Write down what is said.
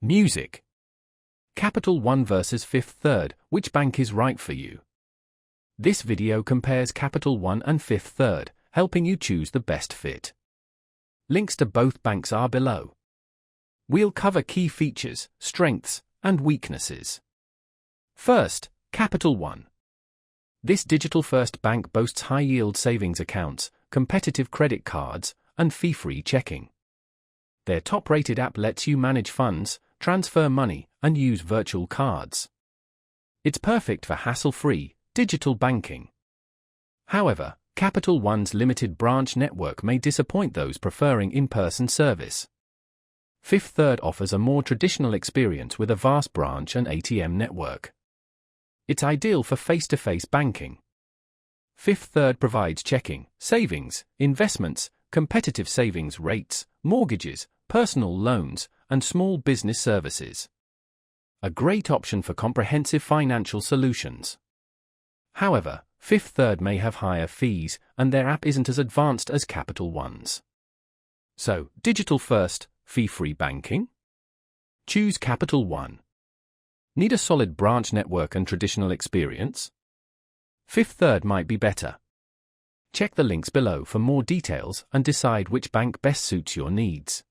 Music. Capital One versus Fifth Third, which bank is right for you? This video compares Capital One and Fifth Third, helping you choose the best fit. Links to both banks are below. We'll cover key features, strengths, and weaknesses. First, Capital One. This digital-first bank boasts high-yield savings accounts, competitive credit cards, and fee-free checking. Their top-rated app lets you manage funds, transfer money, and use virtual cards. It's perfect for hassle-free, digital banking. However, Capital One's limited branch network may disappoint those preferring in-person service. Fifth Third offers a more traditional experience with a vast branch and ATM network. It's ideal for face-to-face banking. Fifth Third provides checking, savings, investments, competitive savings rates, mortgages, personal loans, and small business services. A great option for comprehensive financial solutions. However, Fifth Third may have higher fees, and their app isn't as advanced as Capital One's. So, digital-first, fee-free banking? Choose Capital One. Need a solid branch network and traditional experience? Fifth Third might be better. Check the links below for more details and decide which bank best suits your needs.